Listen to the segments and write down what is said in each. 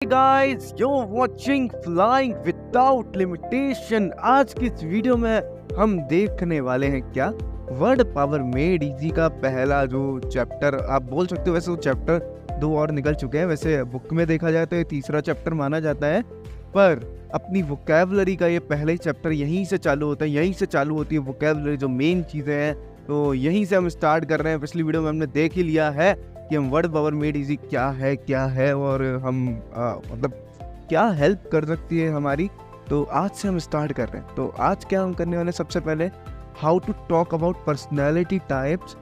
Guys, you watching flying without limitation. आज की इस वीडियो में हम देखने वाले हैं क्या, वर्ड पावर मेड इजी का पहला जो चैप्टर आप बोल सकते हो। वैसे वो चैप्टर 2 और निकल चुके हैं, वैसे बुक में देखा जाए तो ये तीसरा चैप्टर माना जाता है, पर अपनी वोकैबुलरी का ये पहला ही चैप्टर यहीं से चालू होता है। यहीं से चालू होती है वोकैबुलरी, जो मेन चीज़ें हैं, तो यहीं से हम स्टार्ट कर रहे हैं। पिछली वीडियो में हमने देख ही लिया है कि हम वर्ड पावर मेड इजी क्या है और हम मतलब क्या हेल्प कर सकती है हमारी। तो आज से हम स्टार्ट कर रहे हैं। तो आज क्या हम करने वाले, सबसे पहले how to talk about personality types,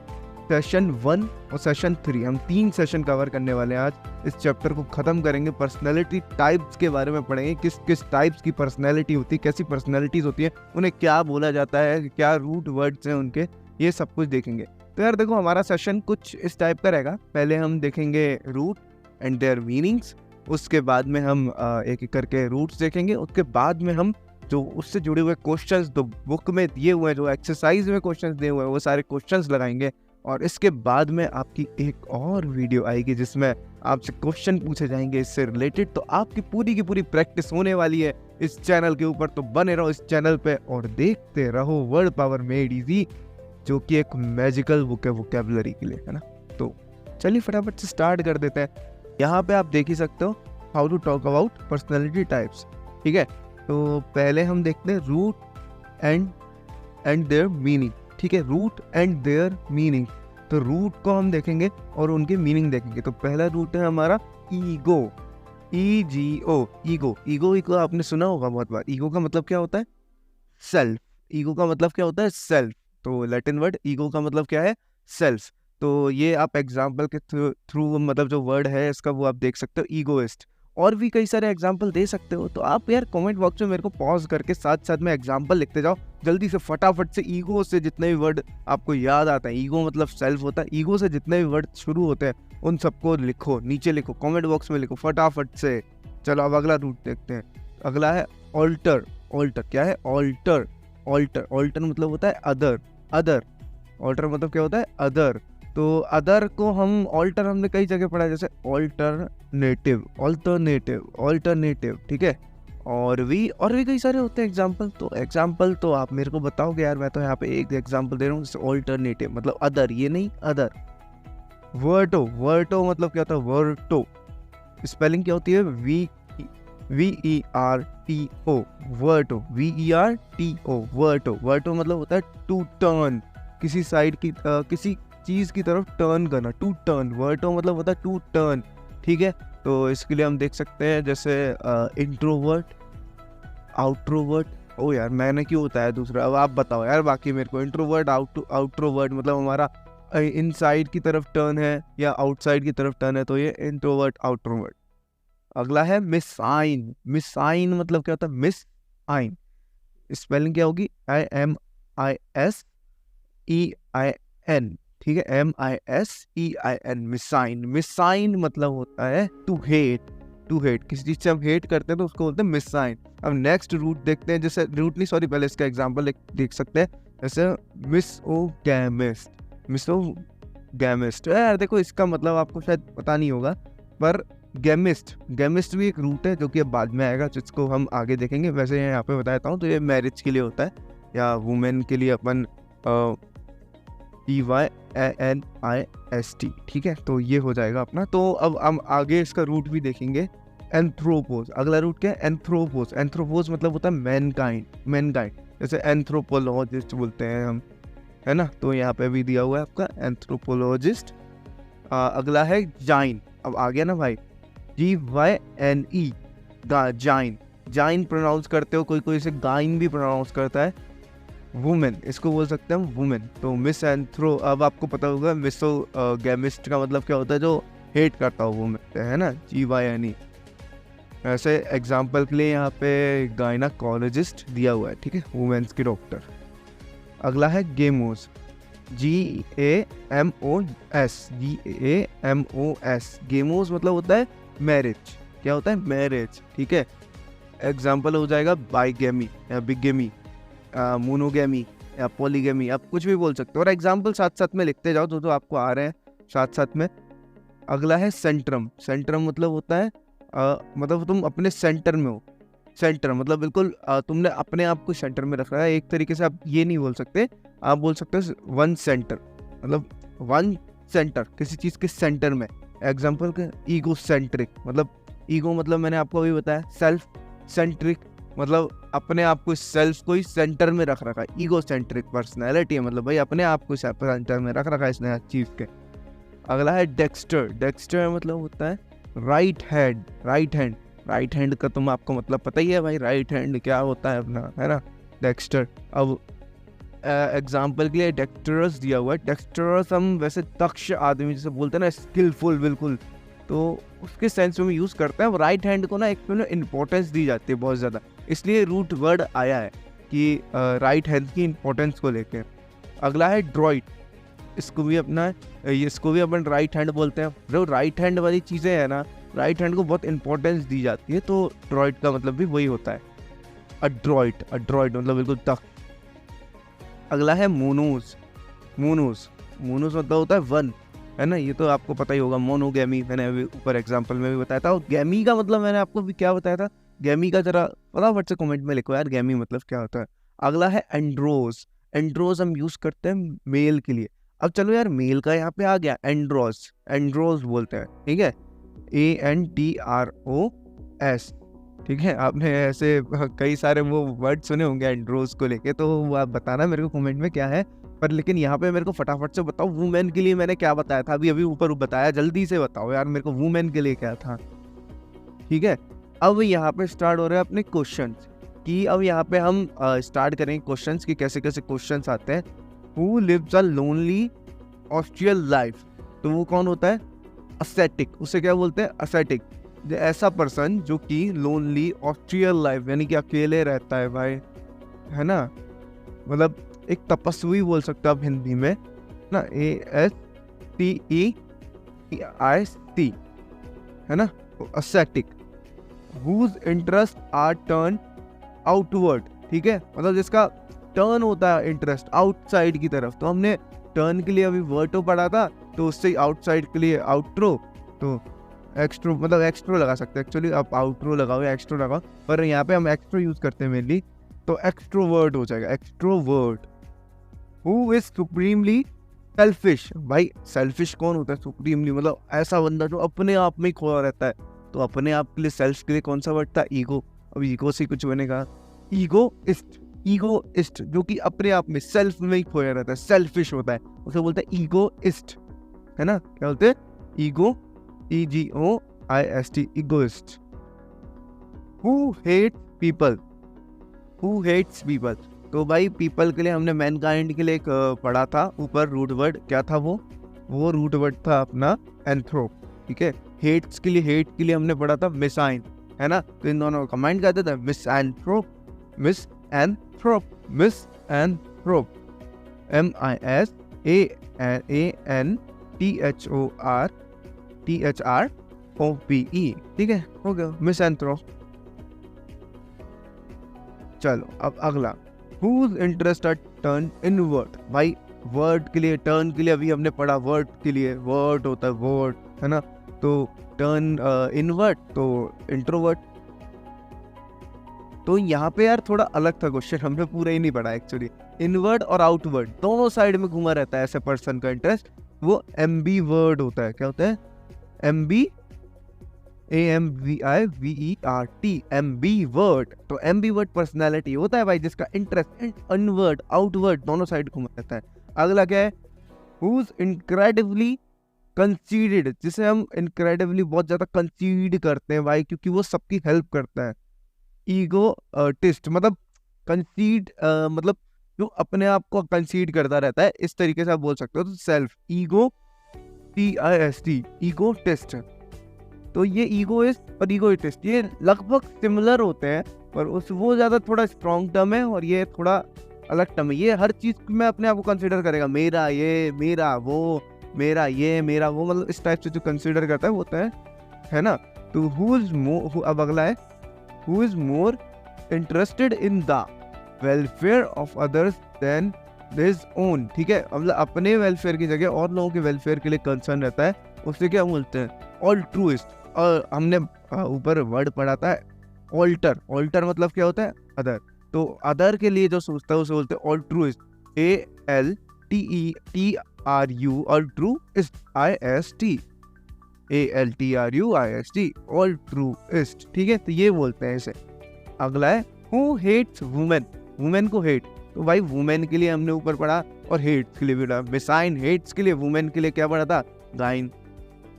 session 1 और सेशन 3। हम 3 सेशन कवर करने वाले हैं। आज इस चैप्टर को ख़त्म करेंगे। पर्सनैलिटी टाइप्स के बारे में पढ़ेंगे, किस किस टाइप्स की पर्सनैलिटी होती है, कैसी पर्सनैलिटीज़ होती है, उन्हें क्या बोला जाता है, क्या रूट वर्ड्स हैं उनके, ये सब कुछ देखेंगे। तो यार देखो, हमारा सेशन कुछ इस टाइप का रहेगा। पहले हम देखेंगे रूट एंड देयर मीनिंग्स, उसके बाद में हम एक एक करके रूट्स देखेंगे। उसके बाद में हम जो उससे जुड़े हुए क्वेश्चंस जो बुक में दिए हुए हैं, जो एक्सरसाइज में क्वेश्चंस दिए हुए हैं, वो सारे क्वेश्चंस लगाएंगे। और इसके बाद में आपकी एक और वीडियो आएगी जिसमें आपसे क्वेश्चन पूछे जाएंगे इससे रिलेटेड। तो आपकी पूरी की पूरी प्रैक्टिस होने वाली है इस चैनल के ऊपर। तो बने रहो इस चैनल पे और देखते रहो वर्ड पावर मेड इजी, जो कि एक मैजिकल बुक है वोकैबुलरी के लिए, है ना। तो चलिए फटाफट से स्टार्ट कर देते हैं। यहाँ पे आप देख ही सकते हो how to talk about personality types, ठीक है। तो पहले हम देखते हैं रूट एंड देयर मीनिंग, ठीक है। रूट एंड देयर मीनिंग, तो रूट को हम देखेंगे और उनके मीनिंग देखेंगे। तो पहला रूट है हमारा ईगो, EGO, ईगो को आपने सुना होगा बहुत बार। ईगो का मतलब क्या होता है? सेल्फ। ईगो का मतलब क्या होता है? सेल्फ। तो लैटिन वर्ड ईगो का मतलब क्या है? सेल्फ। तो ये आप एग्जाम्पल के थ्रू मतलब जो वर्ड है इसका वो आप देख सकते हो, ईगोइस्ट। और भी कई सारे एग्जाम्पल दे सकते हो। तो आप यार कमेंट बॉक्स में मेरे को पॉज करके साथ साथ में एग्जाम्पल लिखते जाओ जल्दी से, फटाफट से। ईगो से जितने भी वर्ड आपको याद आता है, ईगो मतलब सेल्फ होता है, ईगो से जितने भी वर्ड शुरू होते हैं उन सबको लिखो, नीचे लिखो, कमेंट बॉक्स में लिखो फटाफट से। चलो अब अगला रूट देखते हैं। अगला है ऑल्टर। ऑल्टर क्या है? ऑल्टर मतलब होता है अदर। ऑल्टर मतलब क्या होता है? अदर। तो अदर को हम ऑल्टर हमने कई जगह पढ़ा है, जैसे ऑल्टरनेटिव, ठीक है। और भी कई सारे होते हैं एग्जाम्पल। तो आप मेरे को बताओगे यार, मैं तो यहाँ पे एक एग्जाम्पल दे रहा हूँ, जैसे ऑल्टरनेटिव मतलब अदर, ये नहीं अदर। वर्टो मतलब क्या होता है? वर्टो स्पेलिंग क्या होती है? VERTO, वर्टो, VERTO, वर्टो मतलब होता है टू टर्न, किसी साइड की किसी चीज की तरफ टर्न करना, टू टर्न। वर्टो मतलब होता है टू टर्न, ठीक है। तो इसके लिए हम देख सकते हैं जैसे इंट्रोवर्ट, आउट्रोवर्ट। ओ यार मैंने क्यों बताया दूसरा, अब आप बताओ यार बाकी मेरे को। इंट्रोवर्ट, आउट्रोवर्ट मतलब हमारा इनसाइड की तरफ टर्न है या आउटसाइड की तरफ टर्न है, तो ये इंट्रोवर्ट, आउट्रोवर्ट। अगला है मिसाइन। मतलब क्या होता है? मिसाइन स्पेलिंग क्या होगी? IMISEIN, ठीक है। MISEIN। मिसाइन मतलब होता है टू हेट। किसी चीज से हम हेट करते हैं तो उसको बोलते हैं मिसाइन। अब नेक्स्ट रूट देखते हैं, जैसे रूट नहीं सॉरी, पहले इसका एग्जांपल देख सकते हैं, जैसे मिसोगैमिस्ट। यार देखो, इसका मतलब आपको शायद पता नहीं होगा, पर गैमिस्ट भी एक रूट है जो कि अब बाद में आएगा, जिसको हम आगे देखेंगे। वैसे यहाँ पे बताता हूँ, तो ये मैरिज के लिए होता है या वुमेन के लिए अपन EYANIST, ठीक है। तो ये हो जाएगा अपना। तो अब हम आगे इसका रूट भी देखेंगे, एंथ्रोपोज। अगला रूट क्या है? एंथ्रोपोज मतलब होता है मैनकाइंड, जैसे एंथ्रोपोलॉजिस्ट बोलते हैं हम, है ना। तो यहाँ पे भी दिया हुआ है आपका एंथ्रोपोलॉजिस्ट। अगला है जाइन। अब आ गया ना भाई, GYNE, जाइन प्रोनाउंस करते हो, कोई इसे गाइन भी प्रोनाउंस करता है। वुमेन, इसको बोल सकते हैं हम वुमेन। तो मिस एंथ्रो, अब आपको पता होगा मिसोगैमिस्ट का मतलब क्या होता है? जो हेट करता हो वुमेन, है ना, GYNE। ऐसे एग्जाम्पल के लिए यहाँ पे गायनाकोलॉजिस्ट दिया हुआ है, ठीक है, वुमेन्स की डॉक्टर। अगला है गेमोस, GAMOS। गेमोस मतलब होता है मैरिज। क्या होता है? मैरिज, ठीक है। एग्जाम्पल हो जाएगा बाइगेमी या बिगेमी, मोनोगेमी या पॉलीगेमी, आप कुछ भी बोल सकते हो। और एग्जाम्पल साथ साथ में लिखते जाओ जो आपको आ रहे हैं साथ साथ में। अगला है सेंट्रम मतलब होता है मतलब तुम अपने सेंटर में हो। सेंटर मतलब बिल्कुल तुमने अपने आप को सेंटर में रखा है। एक तरीके से आप ये नहीं बोल सकते, आप बोल सकते हो वन सेंटर, मतलब वन सेंटर किसी चीज़ के सेंटर में। एग्जाम्पल के ईगो सेंट्रिक, मतलब ईगो मतलब मैंने आपको अभी बताया सेल्फ सेंट्रिक, मतलब अपने आप को सेल्फ को ही सेंटर में रख रखा है। ईगो सेंट्रिक पर्सनैलिटी है, मतलब भाई अपने आप को सेंटर में रख रखा है इसने चीज़ के। अगला है डेक्स्टर। डेक्स्टर मतलब होता है right hand. Right hand, right hand का तुम आपको मतलब पता ही है भाई, राइट हैंड क्या होता है अपना, है ना, डेक्स्टर। अब एग्जाम्पल के लिए डेक्स्टरस दिया हुआ है। डेक्स्टरस हम वैसे दक्ष आदमी जैसे बोलते हैं ना, स्किलफुल बिल्कुल, तो उसके सेंस में यूज़ करते हैं। राइट हैंड को ना एक इम्पोर्टेंस दी जाती है बहुत ज़्यादा, इसलिए रूट वर्ड आया है कि राइट हैंड की इम्पोर्टेंस को लेकर। अगला है ड्रॉइड। इसको भी अपन राइट हैंड बोलते हैं। जो राइट हैंड वाली चीज़ें हैं ना, राइट हैंड को बहुत इंपॉर्टेंस दी जाती है, तो ड्रॉइड का मतलब भी वही होता है, अड्रॉइड। अड्रॉइड मतलब बिल्कुल तक। अगला है मोनोज। मोनोज मतलब होता है वन, है ना, ये तो आपको पता ही होगा। मोनोगैमी मैंने अभी ऊपर एग्जांपल में भी बताया था। और गैमी का मतलब मैंने आपको भी क्या बताया था, गैमी का जरा फटाफट से कमेंट में लिखो यार, गैमी मतलब क्या होता है। अगला है एंड्रोज। एंड्रोज हम यूज करते हैं मेल के लिए। अब चलो यार, मेल का यहाँ पे आ गया एंड्रोज। एंड्रोज बोलते हैं, ठीक है, ANDROS, ठीक है। आपने ऐसे कई सारे वो वर्ड सुने होंगे एंड्रोज को लेके, तो वो आप बताना मेरे को कमेंट में क्या है। पर लेकिन यहाँ पे मेरे को फटाफट से बताओ, वुमेन के लिए मैंने क्या बताया था, अभी ऊपर बताया, जल्दी से बताओ यार मेरे को, वुमेन के लिए क्या था, ठीक है। अब यहाँ पे स्टार्ट हो रहे हैं अपने क्वेश्चंस कि अब यहाँ पे हम स्टार्ट करेंगे क्वेश्चंस कि कैसे कैसे क्वेश्चंस आते हैं। Who lives a lonely austere life, तो वो कौन होता है, असेटिक। उसे क्या बोलते हैं, असेटिक। ऐसा पर्सन जो कि लोनली ऑस्ट्रियल लाइफ यानी कि अकेले रहता है भाई, है ना, मतलब एक तपस्वी बोल सकते हो आप हिंदी में ना, ASTEIC, है ना, ascetic. whose interest are turned outward, ठीक है, मतलब जिसका टर्न होता है इंटरेस्ट आउटसाइड की तरफ। तो हमने टर्न के लिए अभी वर्टो पढ़ा था, तो उससे आउटसाइड के लिए आउट्रो, तो एक्स्ट्रो मतलब एक्स्ट्रो लगा सकते हैं। एक्चुअली आप आउट्रो लगाओ या एक्स्ट्रो लगाओ, पर यहाँ पे हम एक्स्ट्रो यूज करते हैं मेनली, तो एक्स्ट्रोवर्ट हो जाएगा, extrovert. Who is supremely selfish, भाई सेल्फिश कौन होता है, सुप्रीमली मतलब ऐसा बंदा जो अपने आप में ही खोया रहता है। तो अपने आप के लिए, सेल्फ के लिए कौन सा वर्ड था, ईगो। अब ईगो से कुछ बनेगा, ईगोइस्ट। ईगोइस्ट जो कि अपने आप में सेल्फ में ही खोया रहता है, सेल्फिश होता है, उसे बोलते हैं ईगोइस्ट, है ना। क्या बोलते हैं, ego, EGOIST, egoist. Who hates people, who hates people, तो भाई पीपल के लिए हमने मैनकाइंड के लिए एक पढ़ा था ऊपर, रूट वर्ड क्या था, वो रूट वर्ड था अपना एंथ्रोप, ठीक है। हेट्स के लिए, हेट के लिए हमने पढ़ा था मिसाइन, है ना, तो इन दोनों को कंबाइन करते थे, मिसएंथ्रोप, मिसएंथ्रोप, मिसएंथ्रोप, MISANTHROPE, ठीक है, हो गया मिसएंथ्रोप। चलो अब अगला, whose interest are turned inward, भाई वर्ड के लिए, टर्न के लिए अभी हमने पढ़ा, वर्ड के लिए वर्ड होता है, वर्ड, है ना, तो टर्न इनवर्ट, तो इंट्रोवर्ट। तो यहाँ पे यार थोड़ा अलग था क्वेश्चन, हमने पूरा ही नहीं पढ़ा एक्चुअली। इनवर्ड और आउटवर्ड दोनों साइड में घुमा रहता है ऐसे पर्सन का इंटरेस्ट, वो एम्बीवर्ट होता है। क्या होता है, AMBIVERT, एम्बीवर्ट। तो एम्बीवर्ट पर्सनालिटी होता है भाई जिसका इंटरेस्ट इनवर्ड आउटवर्ड दोनों साइड घुमा रहता है। अगला क्या है, who's incredibly conceited, जिसे हम incredibly बहुत ज्यादा कंसीड करते हैं भाई, क्योंकि वो सबकी हेल्प करता है। ईगोटिस्ट मतलब कंसीड मतलब जो अपने आप को कंसीड करता रहता है, इस तरीके से आप बोल सकते हो। तो सेल्फ, EGOTIST, ईगोटिस्ट। तो ये ईगोइस्ट और ईगोइस्ट ये लगभग सिमिलर होते हैं, पर वो ज्यादा थोड़ा स्ट्रॉन्ग टर्म है और ये थोड़ा अलग टर्म है। ये हर चीज में अपने आप को कंसीडर करेगा, मेरा ये, मेरा वो, मेरा ये, मेरा वो, मतलब इस टाइप से जो कंसीडर करता है वो होता है ना। तो अब अगला है, who is more interested in the welfare of others than his own, ठीक है, मतलब अपने वेलफेयर की जगह और लोगों के वेलफेयर के लिए कंसर्न रहता है, उससे क्या बोलते हैं, ऑल्ट्रूइस्ट। और हमने ऊपर वर्ड पढ़ा था ऑल्टर। ऑल्टर मतलब क्या होता है? अदर। तो अदर के लिए जो सोचता है उसे बोलते हैं ऑल्ट्रुइस्ट, ALTETRU, ऑल्ट्रुइस्ट, ALTRUIST, ऑल्ट्रुइस्ट। ठीक है, तो ये बोलते हैं इसे। अगला है हु हेट्स वुमेन, वुमेन को हेट। तो भाई वुमेन के लिए हमने ऊपर पढ़ा और हेट्स के लिए भी पढ़ा। मिसाइन हेट्स के लिए, वुमेन के लिए क्या पढ़ा था? गाइन।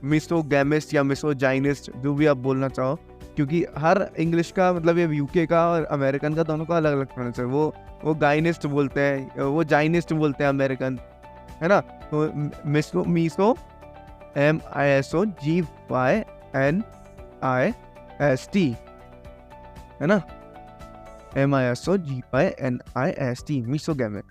मिसोगैमिस्ट या मिसोजाइनिस्ट, जो भी आप बोलना चाहो, क्योंकि हर इंग्लिश का मतलब ये यूके का और अमेरिकन का दोनों का अलग अलग प्रोनाउंस है। वो गाइनिस्ट बोलते हैं, वो जाइनिस्ट बोलते हैं अमेरिकन, है ना। तो मिसो MISOGYNIST, है ना, MISOGYNIST, misogamist.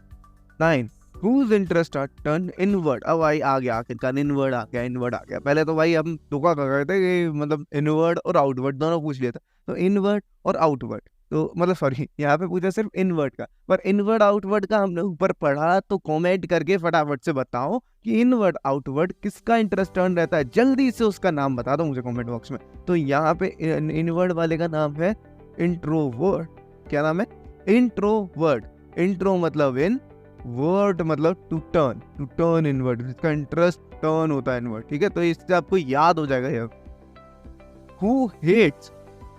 9 whose interest are turned inward। अब भाई आ गया, आखिरकार इनवर्ड आ गया। पहले तो भाई हम धोखा कर रहे थे कि मतलब इनवर्ड और आउटवर्ड दोनों पूछ लिया था, तो इनवर्ड और आउटवर्ड, तो मतलब सॉरी यहाँ पे पूछा सिर्फ इनवर्ड का, पर इनवर्ड आउटवर्ड का हमने ऊपर पढ़ा। तो कमेंट करके फटाफट से बताओ कि इनवर्ड आउटवर्ड किसका इंटरेस्ट टर्न रहता है, जल्दी से उसका नाम बता दो मुझे कमेंट बॉक्स में। तो यहाँ पे इनवर्ड वाले का नाम है इंट्रोवर्ड। क्या नाम है? इंट्रोवर्ड। इंट्रो मतलब इन, वर्ड मतलब टू टर्न इनवर्ड, जिसका इंटरेस्ट टर्न होता है इनवर्ड। ठीक है, तो इससे आपको याद हो जाएगा यार। हु हेट्स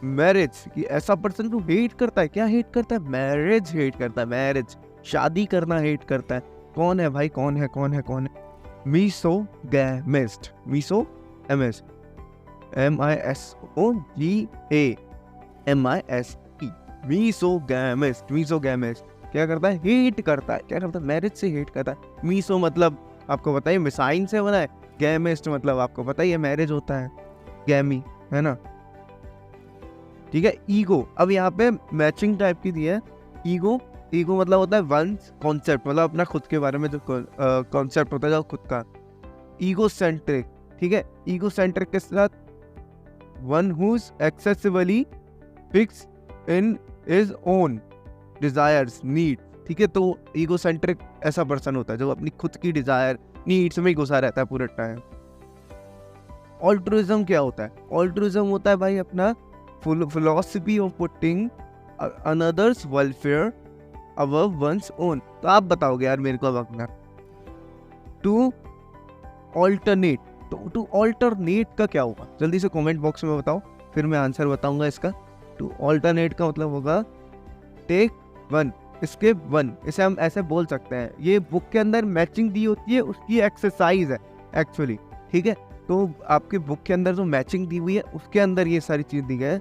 मैरिज, कि ऐसा पर्सन जो हेट करता है, क्या हेट करता है? मैरिज हेट करता है, मैरिज, शादी करना हेट करता है। कौन है भाई? कौन है? मिसोगैमिस्ट, मिसोगैमिस्ट, MISOGAMIST, मिसोगैमिस्ट क्या करता है? हेट करता है। क्या करता है? मैरिज से हेट करता है। मीसो मतलब आपको बताइए मिसाइन से बना है, गैमिस्ट मतलब आपको पता ही है मैरिज होता है, गैमी, है ना। ठीक है, ईगो। अब यहाँ पे मैचिंग टाइप की दी है ईगो। ईगो मतलब होता है वंस कॉन्सेप्ट, मतलब अपना खुद के बारे में जो कॉन्सेप्ट होता है जो खुद का। ईगो सेंट्रिक, ठीक है, ईगो सेंट्रिक के साथ one whose excessively fix in his own desires need. ठीक है, तो ईगो सेंट्रिक ऐसा पर्सन होता है जो अपनी खुद की डिजायर नीड्स में ही घुसा रहता है पूरे टाइम। ऑल्ट्रुइज्म क्या होता है? ऑल्ट्रुइज्म होता है भाई अपना philosophy of putting another's welfare above one's own। तो आप बताओगे यार मेरे को अब अपना। टू ऑल्टरनेट, तो टू ऑल्टरनेट का क्या होगा? जल्दी से कमेंट बॉक्स में बताओ, फिर मैं आंसर बताऊंगा इसका। टू ऑल्टरनेट का मतलब होगा टेक वन, स्किप वन। इसे हम ऐसे बोल सकते हैं, ये बुक के अंदर मैचिंग दी होती है, उसकी एक्सरसाइज है एक्चुअली। ठीक है, तो आपके बुक के अंदर जो मैचिंग दी हुई है उसके अंदर ये सारी चीज दी गई है।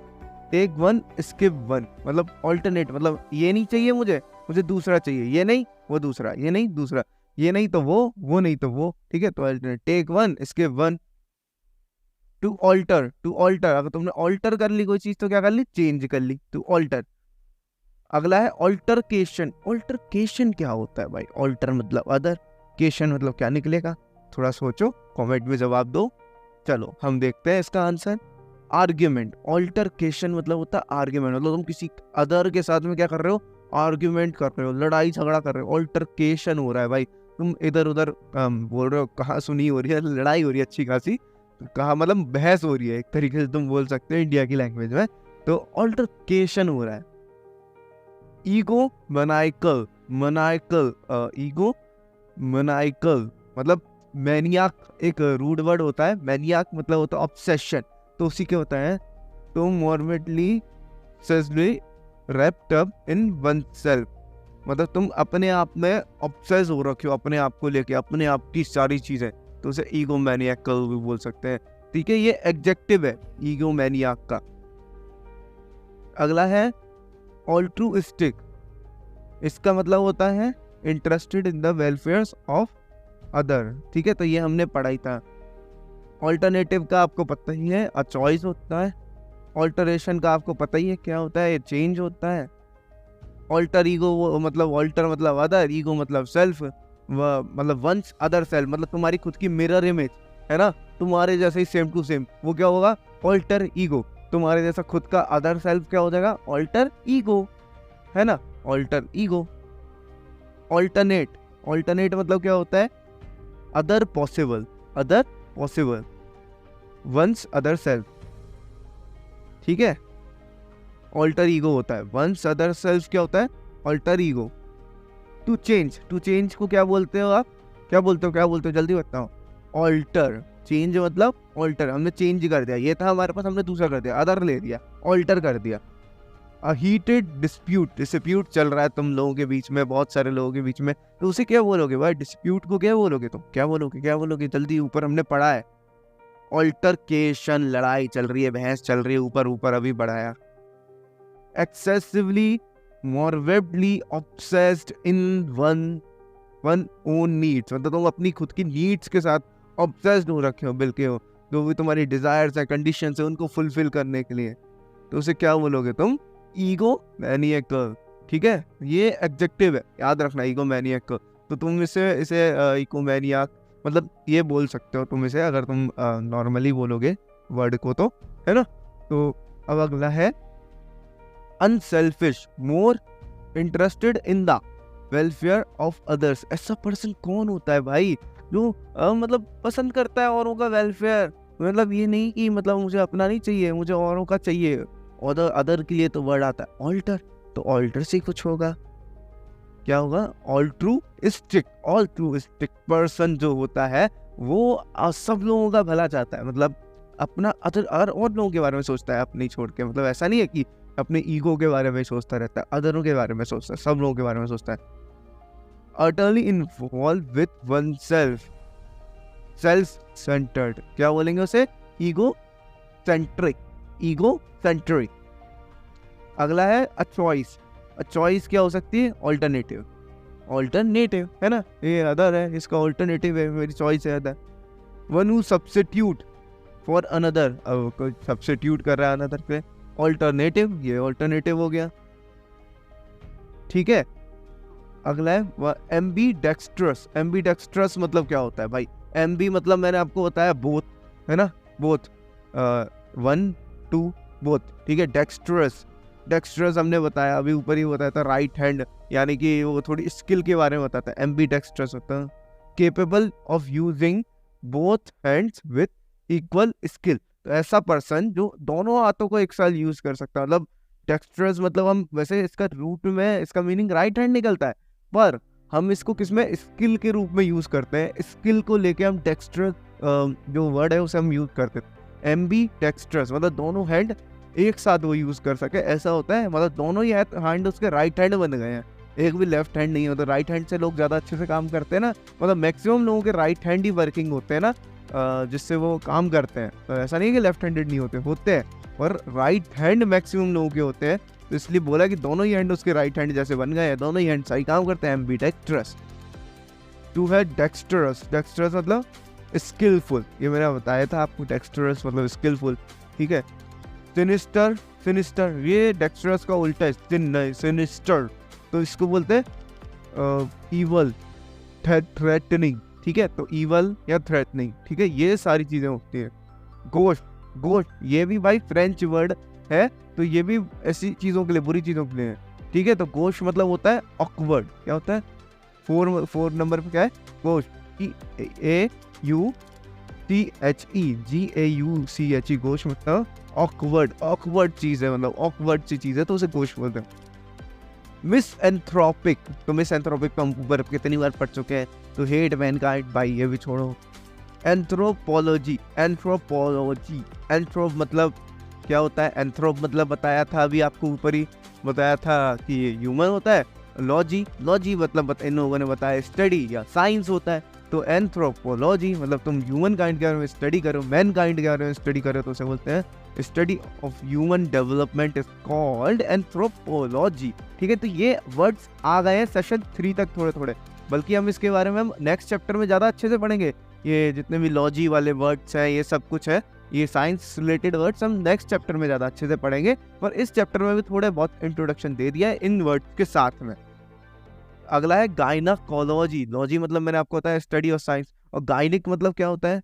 टेक वन स्किप वन मतलब ऑल्टरनेट, मतलब ये नहीं चाहिए मुझे दूसरा चाहिए, ये नहीं वो दूसरा, ये नहीं दूसरा, ये नहीं तो वो नहीं तो वो। ठीक है, तो alternate, take one skip one. To alter, अगर तुमने ऑल्टर कर ली कोई चीज तो क्या कर ली? चेंज कर ली, टू ऑल्टर। अगला है ऑल्टरकेशन। ऑल्टरकेशन क्या होता है भाई? ऑल्टर मतलब अदर, केशन मतलब क्या निकलेगा? थोड़ा सोचो, कमेंट में जवाब दो। चलो हम देखते हैं इसका आंसर। आर्ग्यूमेंट। ऑल्टरकेशन मतलब होता है आर्ग्यूमेंट, मतलब तुम किसी अदर के साथ में क्या कर रहे हो? आर्ग्यूमेंट कर रहे हो, लड़ाई झगड़ा कर रहे हो, ऑल्टरकेशन हो रहा है भाई। तुम इधर उधर बोल रहे हो, कहाँ सुनी हो रही है, लड़ाई हो रही है अच्छी खासी, कहाँ मतलब बहस हो रही है एक तरीके से तुम बोल सकते हो इंडिया की लैंग्वेज में, तो ऑल्टरकेशन हो रहा है। ईगो मनाइकल, ईगो मनाइकल मतलब मैनियाक, एक रूड वर्ड होता है। मैनियाक मतलब होता है ऑब्सेशन, तो उसी के होता है तो मोर्बिडली रैप्ड अप इन वनसेल्फ, मतलब तुम अपने आप में ऑब्सेस हो रखे हो, अपने आप को लेके, अपने आप की सारी चीजें, तो उसे ईगो मैनियाकल भी बोल सकते हैं। ठीक है, ये एडजेक्टिव है ईगो मैनियाक का। अगला है ऑल्ट्रुइस्टिक। इसका मतलब होता है interested in the welfare of other. ठीक है, तो ये हमने पढ़ा ही था। ऑल्टरनेटिव का आपको पता ही है, अ चॉइस होता है। ऑल्टरेशन का आपको पता ही है क्या होता है, चेंज होता है। ऑल्टर ईगो मतलब ऑल्टर मतलब अदर, ईगो मतलब सेल्फ, मतलब वंस अदर सेल्फ मतलब तुम्हारी खुद की मिरर इमेज, है ना, तुम्हारे जैसे ही सेम टू सेम, वो क्या होगा? Alter ego. तुम्हारे जैसा खुद का अदर सेल्फ क्या हो जाएगा? ऑल्टर ईगो, है ना, ऑल्टर ईगो। ऑल्टरनेट, ऑल्टरनेट मतलब क्या होता है? Other possible, once other self. ठीक है, ऑल्टर ईगो होता है। वंस अदर सेल्फ क्या होता है, ऑल्टर ईगो। टू चेंज को क्या बोलते हो आप, क्या बोलते हो जल्दी बताओ। ऑल्टर, चेंज मतलब ऑल्टर, हमने चेंज कर दिया, ये था हमारे पास, हमने दूसरा कर दिया, अदर ले दिया, ऑल्टर कर दिया। अ हीटेड डिस्प्यूट चल रहा है तुम लोगों के बीच में, बहुत सारे लोगों के बीच में, तो उसे क्या बोलोगे भाई, डिस्प्यूट को क्या बोलोगे तुम, क्या बोलोगे जल्दी, ऊपर हमने पढ़ा है, ऑल्टरकेशन, लड़ाई चल रही है, बहस चल रही है, ऊपर अभी बढ़ाया। Excessively morbidly obsessed in one own needs, मतलब तुम अपनी खुद की नीड्स के साथ ऑब्सेस्ड हो रखे हो, बिल्कुल हो, जो भी तुम्हारी डिजायर्स है, कंडीशन है, उनको फुलफिल करने के लिए, तो उसे क्या बोलोगे तुम, ईगो मैनिएकल। ठीक है, ये एडजेक्टिव है, याद रखना, ईगो मैनिएकल। तो तुम इसे ईगो मैनियाक मतलब ये बोल सकते हो तुम इसे, अगर तुम नॉर्मली बोलोगे वर्ड को, तो है ना। तो अब अगला है unselfish, more interested in the welfare of others. ऐसा पर्सन कौन होता है भाई जो मतलब पसंद करता है औरों का वेलफेयर, मतलब ये नहीं कि मतलब मुझे अपना नहीं चाहिए, मुझे औरों का चाहिए। अदर के लिए तो वर्ड आता है ऑल्टर, तो ऑल्टर से कुछ होगा, क्या होगा, ऑल्ट्रुइस्टिक पर्सन जो होता है वो सब लोगों का भला चाहता है, मतलब अपना अदर और लोगों के बारे में सोचता है अपनी छोड़ के, मतलब ऐसा नहीं है कि अपने ईगो के बारे में सोचता रहता है, अदरों के बारे में सोचता है, सब लोगों के बारे में सोचता है। Utterly involve with one self centred, क्या बोलेंगे उसे, ईगो सेंट्रिक। अगला है अ चॉइस क्या हो सकती है, ऑल्टरनेटिव है ना, ये अदर है, इसका ऑल्टरनेटिव है, मेरी चॉइस है other. One who substitute for another, अब कोई सब्स्टिट्यूट कर रहा है अनदर पे, ऑल्टरनेटिव, ये ऑल्टरनेटिव हो गया। ठीक है, अगला है एम्बीडेक्स्ट्रस मतलब क्या होता है भाई, एम्बी मतलब मैंने आपको बताया बोथ, है ना, बोथ, 1 2 बोथ। ठीक है, डेक्स्ट्रस हमने बताया, अभी ऊपर ही बताया था, राइट हैंड, यानी कि वो थोड़ी स्किल के बारे में बताता है, एम्बीडेक्स्ट्रस होता है capable of using both hands with equal skill. तो ऐसा पर्सन जो दोनों हाथों को एक साथ यूज कर सकता है, मतलब डेक्स्ट्रस मतलब हम वैसे इसका रूट में इसका मीनिंग राइट हैंड निकलता है, पर हम इसको किसमें स्किल के रूप में यूज करते हैं, स्किल को लेके हम डेक्स्ट्रस जो वर्ड है उसे हम यूज करते हैं। एम्बी डेक्स्ट्रस मतलब दोनों हैंड एक साथ वो यूज कर सके, ऐसा होता है, मतलब दोनों ही हैंड उसके राइट हैंड बन गए हैं, एक भी लेफ्ट हैंड नहीं होता। राइट हैंड से लोग ज्यादा अच्छे से काम करते हैं ना, मतलब मैक्सिमम लोगों के राइट हैंड ही वर्किंग होते हैं ना, जिससे वो काम करते हैं। तो ऐसा नहीं कि लेफ्ट हैंडेड नहीं होते हैं, और राइट हैंड मैक्सिमम लोगों के होते हैं, तो इसलिए बोला कि दोनों ही हैंड उसके राइट हैंड जैसे बन गए हैं, दोनों ही हैंड सही काम करते हैं, एम्बीडेक्स्ट्रस। टू है डेक्स्टरस मतलब स्किलफुल, ये मैंने बताया था आपको, डेक्स्टरस मतलब स्किलफुल। ठीक है, सिनिस्टर ये डेक्स्टरस का उल्टा है, सिनिस्टर, तो इसको बोलते हैं ईवल, थ्रेटनिंग। ठीक है, तो ईवल या थ्रेटनिंग, ठीक है, ये सारी चीजें होती है। गोश्त ये भी भाई फ्रेंच वर्ड है, तो ये भी ऐसी चीजों के लिए, बुरी चीजों के लिए है। ठीक है, तो गोश्त मतलब होता है ऑकवर्ड, क्या होता है, 4 नंबर पे क्या है, गोश्त, GAUCHE, गोश्त मतलब ऑकवर्ड चीज है, मतलब ऑकवर्ड सी चीज है, तो उसे गोश्त बोलते हैं। मिसएंथ्रोपिक, तो मिसएंथ्रोपिक तो हम ऊपर कितनी बार पढ़ चुके हैं, तो हेट मैनकाइंड, भाई ये भी छोड़ो। एंथ्रोपोलॉजी एंथ्रोप मतलब क्या होता है, एंथ्रोप मतलब बताया था अभी आपको, ऊपर ही बताया था कि ये ह्यूमन होता है। लॉजी मतलब इन लोगों ने बताया स्टडी या साइंस होता है, तो एंथ्रोपोलॉजी मतलब तुम ह्यूमन काइंड के बारे में स्टडी करो, मैन काइंड के बारे में स्टडी करो, तो उसे बोलते हैं study of human development is called anthropology. ठीक है, तो ये वर्ड्स आ गए हैं सेशन 3 तक थोड़े, बल्कि हम इसके बारे में हम नेक्स्ट चैप्टर में ज़्यादा अच्छे से पढ़ेंगे। ये जितने भी लॉजी वाले वर्ड्स हैं, ये सब कुछ है, ये साइंस रिलेटेड वर्ड्स हम नेक्स्ट चैप्टर में ज़्यादा अच्छे से पढ़ेंगे, पर इस चैप्टर में भी थोड़े बहुत इंट्रोडक्शन दे दिया है इन वर्ड्स के साथ में। अगला है गायनाकोलॉजी, लॉजी मतलब मैंने आपको बताया स्टडी ऑफ साइंस, और गायनिक मतलब क्या होता है,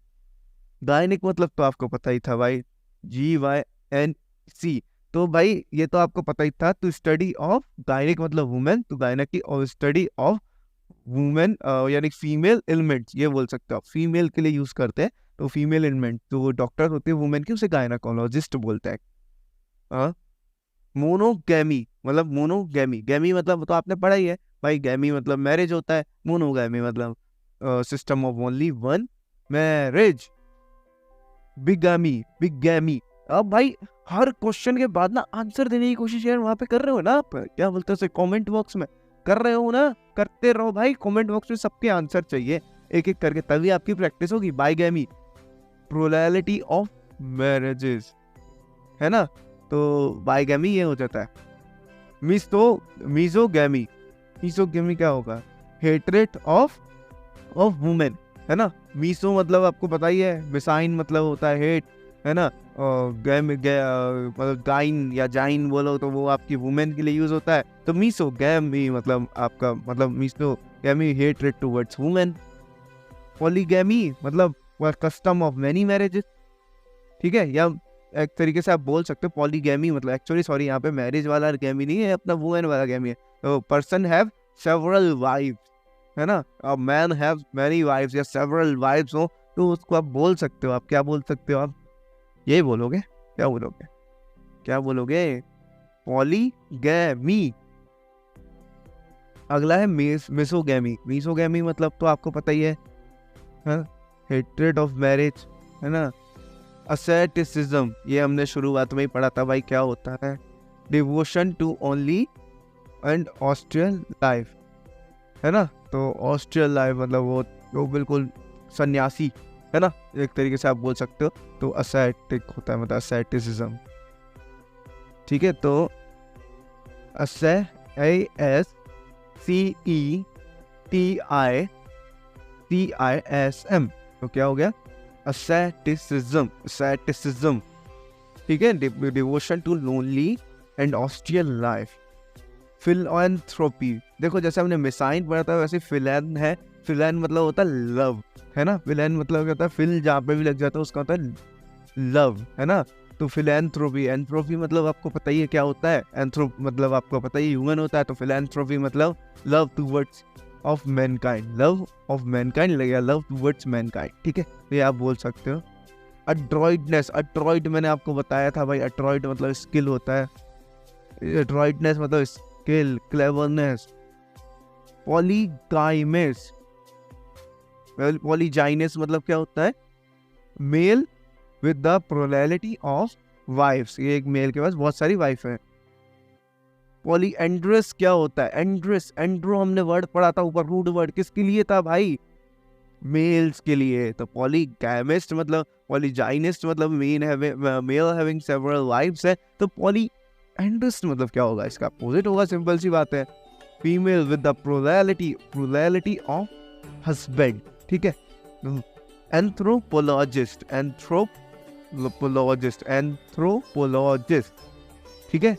गायनिक मतलब तो आपको पता ही था भाई, GYNC, तो भाई ये तो आपको पता ही था। तो स्टडी ऑफ गायनिक मतलब वुमेन, तो गायनिक की, और स्टडी ऑफ वुमेन यानी फीमेल एलिमेंट्स, ये बोल सकते हो, फीमेल के लिए यूज करते हैं, तो फीमेल एलिमेंट जो डॉक्टर होते हैं वुमेन की, उसे गायनाकोलॉजिस्ट बोलते हैं। हाँ, मोनोगैमी मतलब मोनोगैमी, गैमी मतलब तो आपने पढ़ा ही है भाई, गैमी मतलब मैरिज होता है, मोनोगैमी मतलब system of only one marriage. Bigamy, bigamy. अब भाई हर क्वेश्चन के बाद ना आंसर देने की कोशिश यार वहां पे कर रहे हो ना आप, क्या बोलते हो कमेंट बॉक्स में कर रहे हो ना, करते रहो भाई, कमेंट बॉक्स में सबके आंसर चाहिए एक एक करके, तभी आपकी प्रैक्टिस होगी। बाइगैमी, प्लुरैलिटी ऑफ मैरिजेस, है ना, तो बाइगैमी ये हो जाता है। मीजोगैमी, मीजोगैमी क्या होगा, हेट्रेट ऑफ वुमेन, है ना। मीसो मतलब आपको पता ही है, मिसाइन मतलब होता है हेट, है ना। मतलब गाइन या जाइन बोलो तो वो आपकी वुमेन के लिए यूज होता है, तो मीसो गैमी मतलब आपका मतलब Meesho गैमी hatred towards women. Polygamy मतलब कस्टम ऑफ मेनी मैरिजेस, ठीक है, या एक तरीके से आप बोल सकते हो पॉलीगैमी मतलब एक्चुअली सॉरी यहाँ पे मैरिज वाला गैमी नहीं है, अपना वुमेन वाला गैमी है। तो पर्सन हैव सेवरल वाइफ्स, है ना, a man have many wifes या सेवरल वाइफ्स हो, तो उसको आप बोल सकते हो, आप क्या बोल सकते हो, आप यही बोलोगे, क्या बोलोगे, क्या बोलोगे, पॉलीगैमी। अगला है मिसोगैमी, मिसोगैमी मतलब तो आपको पता ही है, हेट्रेड ऑफ मैरिज, है ना। असैटिसिज्म, ये हमने शुरुआत में ही पढ़ा था भाई, क्या होता है, devotion to only and austere life, है ना। तो ऑस्ट्रियल लाइफ मतलब वो बिल्कुल सन्यासी, है ना, एक तरीके से आप बोल सकते हो, तो असैटिक होता है मतलब असैटिसिज्म, ठीक है। तो ASCETICISM, तो क्या हो गया, asceticism, asceticism, ठीक है। Devotion to lonely and austere life. Philanthropy, देखो जैसे हमने मिसाइन पढ़ा था वैसे फिलैन है, फिलैन मतलब होता है लव, है ना, फिलैन मतलब क्या होता है, फिल जहाँ पे भी लग जाता है उसका होता है लव, है ना। तो फिलैंथ्रोपी, एंथ्रोपी मतलब आपको पता ही है क्या होता है, एंथ्रोप मतलब आपको पता ही ह्यूमन होता है, तो फिलैंथ्रोपी मतलब love towards of Mankind, love of Mankind लगेगा, लव टूवर्ड्स मैनकाइंड, ठीक है, तो ये आप बोल सकते हो। अड्रॉइडनेस, अड्रॉइड मैंने आपको बताया था भाई, अड्रॉइड मतलब स्किल होता है, अड्रॉइडनेस मतलब स्किल, क्लेवरनेस। पॉलीगाइमेस, पॉलीजाइनेस मतलब क्या होता है, male with the plurality of wives, ये एक मेल के पास बहुत सारी वाइफ है। पॉलीएंड्रस क्या होता है, एंड्रस, एंड्रो हमने वर्ड पढ़ा था ऊपर, रूट वर्ड किसके लिए था भाई, मेल्स के लिए। तो पॉलीगैमिस्ट मतलब, पॉलीजाइनिस्ट मतलब मेल हैविंग सेवरल वाइफ्स है, तो पॉलीएंड्रस मतलब क्या होगा, इसका अपोजिट होगा, सिंपल सी बात है, female with the plurality of husband, ठीक है। एंथ्रोपोलॉजिस्ट, एंथ्रोपोलॉजिस्ट, ठीक है।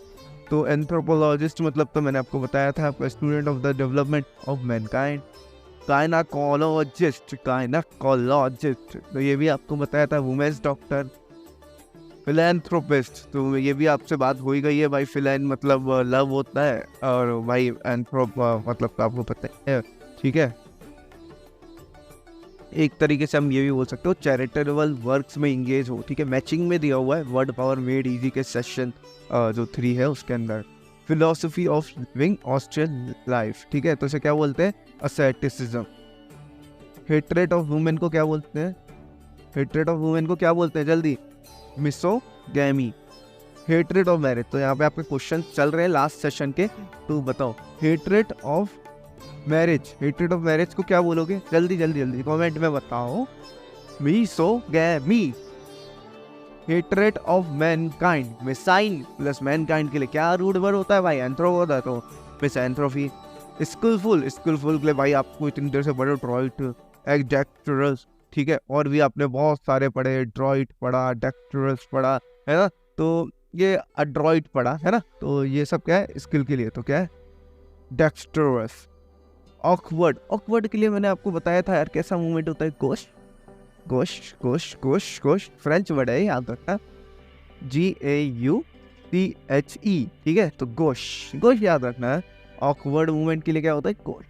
तो एंथ्रोपोलॉजिस्ट मतलब तो मैंने आपको बताया था, आपका student of the development of Mankind. Gynaecologist, तो ये भी आपको बताया था, वुमेन्स डॉक्टर। फिलैंथ्रोपिस्ट, तो ये भी आपसे बात हो ही गई है भाई, फिलैन मतलब लव होता है, और भाई एंथ्रोप मतलब तो आपको पता है, ठीक है। एक तरीके से हम ये भी बोल सकते हो चैरिटेबल वर्क्स में इंगेज हो, ठीक है। मैचिंग में दिया हुआ है वर्ड पावर मेड इजी के सेशन जो 3 है उसके अंदर। फिलोसफी ऑफ लिविंग ऑस्ट्रियल लाइफ, ठीक है, तो इसे क्या बोलते हैं, असैटिसिज्म। हेट्रेट ऑफ वुमेन को क्या बोलते हैं, हेट्रेट ऑफ वुमेन को क्या बोलते हैं, जल्दी, मिसोगैमी। हेट्रेट ऑफ मैरिज, तो यहाँ पे आपके क्वेश्चन चल रहे हैं लास्ट सेशन के, तो बताओ hatred of marriage, hatred of marriage को क्या बोलोगे, जल्दी जल्दी जल्दी कमेंट में बताओ। मिसोगैमी। हेट्रेट ऑफ मैनकाइंड, मिसाइन प्लस मैनकाइंड के लिए क्या रूट वर्ड होता है भाई, एंथ्रो होता है, तो मिसएंथ्रोपी। स्किलफुल, स्किलफुल के लिए भाई आपको इतनी देर से पढ़े ड्रॉइट, एडेक्टरस, ठीक है, और भी आपने बहुत सारे पढ़े, ड्रॉइट पढ़ा, डेक्टरस पढ़ा, है ना, तो ये अड्रॉइट पढ़ा, है ना, तो ये सब क्या है, स्किल के लिए, तो क्या है, डेक्स्टरस। ऑकवर्ड, ऑकवर्ड के लिए मैंने आपको बताया था यार, कैसा मूवमेंट होता है, गोश गोश गोश गोश गोश, फ्रेंच वर्ड है याद रखना, GAUCHE, ठीक है, तो गोश, गोश याद रखना है। ऑकवर्ड मूवमेंट के लिए क्या होता है, गोश।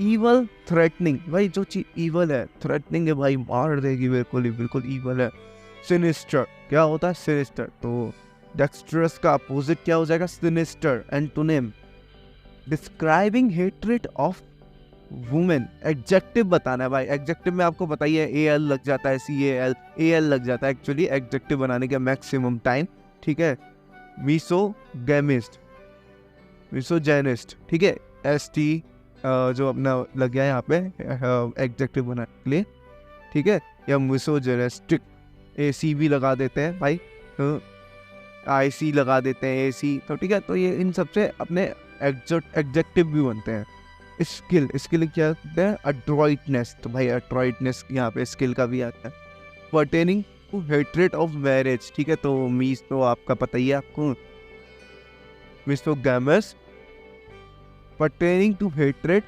ईवल, थ्रेटनिंग, भाई जो चीज ईवल है, थ्रेटनिंग है भाई, मार देगी बिल्कुल ही, बिल्कुल ईवल है। सिनिस्टर, क्या होता है, सिनिस्टर, तो डेक्स्ट्रस का अपोजिट क्या हो जाएगा? Sinister. Antonym describing hatred of women. Adjective बताना है भाई। एडजेक्टिव में आपको बताइए AL लग जाता है, CAL लग जाता है एक्चुअली एडजेक्टिव बनाने का मैक्सिमम टाइम, ठीक है। मिसोगैमिस्ट, मिसोजेनिस्ट, ठीक है। ST जो अपना लग गया यहाँ पे एडजेक्टिव बनाने के लिए, ठीक है। या मिसोजेनिस्टिक, AC भी लगा देते हैं भाई, IC लगा देते हैं AC, तो ठीक है। तो ये इन सबसे अपने एडजेक्टिव भी बनते हैं। स्किल, स्किल क्या कहते हैं? अड्रॉइटनेस, तो भाई अड्रॉइटनेस यहाँ पे स्किल का भी आता है। Pertaining to hatred of marriage, ठीक है। तो मीस तो आपका पता ही है आपको, misogamous, pertaining to hatred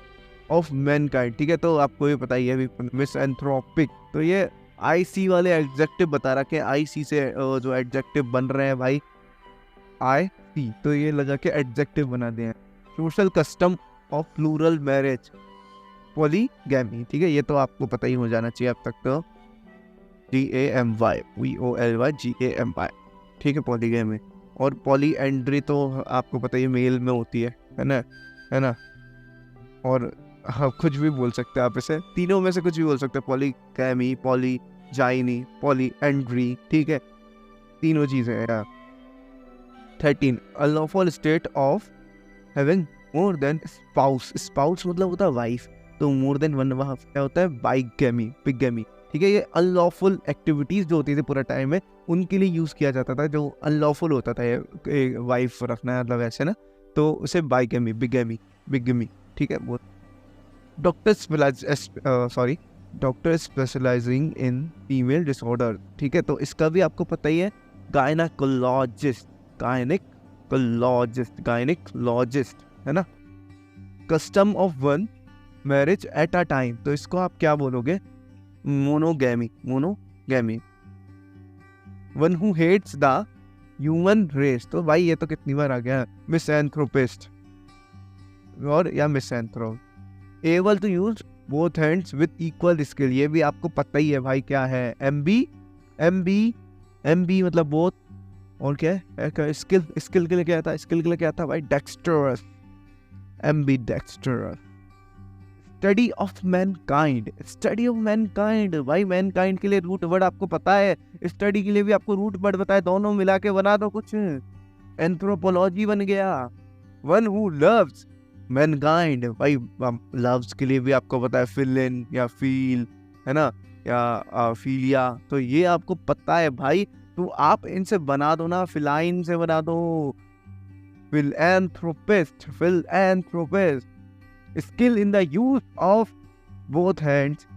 of mankind, ठीक है। तो आपको ये पता ही है मिसएंथ्रोपिक। तो ये IC वाले एडजेक्टिव बता रखे हैं। IC से जो एडजेक्टिव बन रहे हैं भाई IC, तो ये लगा के एडजेक्टिव बना दिए हैं। Social custom of plural marriage, polygamy, ठीक है। ये तो आपको पता ही हो जाना चाहिए अब तक तो। POLYGAMY, ठीक है, पॉलीगैमी। और पॉलीएंड्री तो आपको पता ही मेल में होती है ना, है ना। और हाँ, कुछ भी बोल सकते हैं आप इसे, तीनों में से कुछ भी बोल सकते हैं। पॉलीगैमी, पॉलीजाइनी, पॉलीएंड्री, ठीक है, तीनों चीजें हैं। 13 unlawful state of having more than spouse. Spouse मतलब होता है वाइफ, तो मोर देन वन वहाँ क्या होता है? बाइगैमी, बिगैमी, ठीक है। ये अनलॉफुल एक्टिविटीज जो होती थी पूरा टाइम में, उनके लिए यूज किया जाता था। जो अनलॉफुल होता था ये वाइफ रखना, मतलब ऐसे ना, तो उसे बाइगैमी, बिगैमी, बिगमी, ठीक है। वो doctor specialising in female disorder, ठीक है। तो इसका भी आपको पता ही है, गायनाकोलॉजिस्ट, गायनिकोलॉजिस्ट, है ना। Custom of one marriage at a time, तो इसको आप क्या बोलोगे? Monogamy, monogamy. One who hates the human race, तो भाई ये तो कितनी बार आ गया। मिसएंथ्रोपिस्ट और या misanthrope. Able to use both hands with equal skill, ये भी आपको पता ही है भाई क्या है। MB मतलब बोथ, और क्या है? स्किल के लिए क्या था? स्किल के लिए क्या था भाई? डेक्स्टरस, MB डेक्स्टरस। Study of mankind, study of mankind भाई, मैनकाइंड के लिए रूट वर्ड आपको पता है, स्टडी के लिए भी आपको रूट वर्ड पता है, दोनों मिला के बना दो कुछ, एंथ्रोपोलॉजी बन गया। वन हु लव्स मैनकाइंड, भाई लव्स के लिए भी आपको पता है, फील इन या फील, है ना, या फीलिया, तो ये आपको पता है भाई। तो आप इनसे बना दो ना, फिलाइन से बना दो, philanthropist, skill in the use of both hands,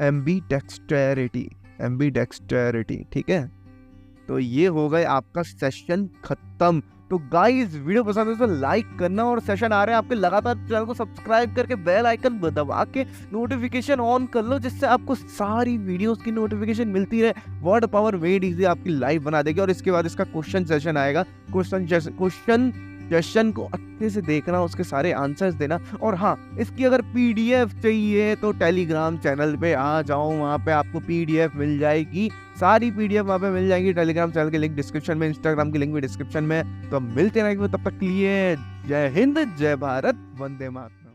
ambidexterity, ठीक है। तो ये हो गए आपका सेशन खत्म। तो गाइस वीडियो पसंद है तो लाइक करना, और सेशन आ रहे हैं आपके लगातार, चैनल को सब्सक्राइब करके बेल आइकन दबा के नोटिफिकेशन ऑन कर लो, जिससे आपको सारी वीडियोस की नोटिफिकेशन मिलती रहे। वर्ड पावर मेड इजी आपकी लाइफ बना देगी। और इसके बाद इसका क्वेश्चन सेशन आएगा, क्वेश्चन सेशन को अच्छे से देखना, उसके सारे आंसर्स देना। और हाँ, इसकी अगर PDF चाहिए तो टेलीग्राम चैनल पे आ जाओ, वहाँ पे आपको PDF मिल जाएगी, सारी PDF वहाँ पे मिल जाएगी। टेलीग्राम चैनल की लिंक डिस्क्रिप्शन में, इंस्टाग्राम की लिंक भी डिस्क्रिप्शन में। तो मिलते रहेंगे, तब तक के लिए जय हिंद, जय भारत, वंदे मातरम।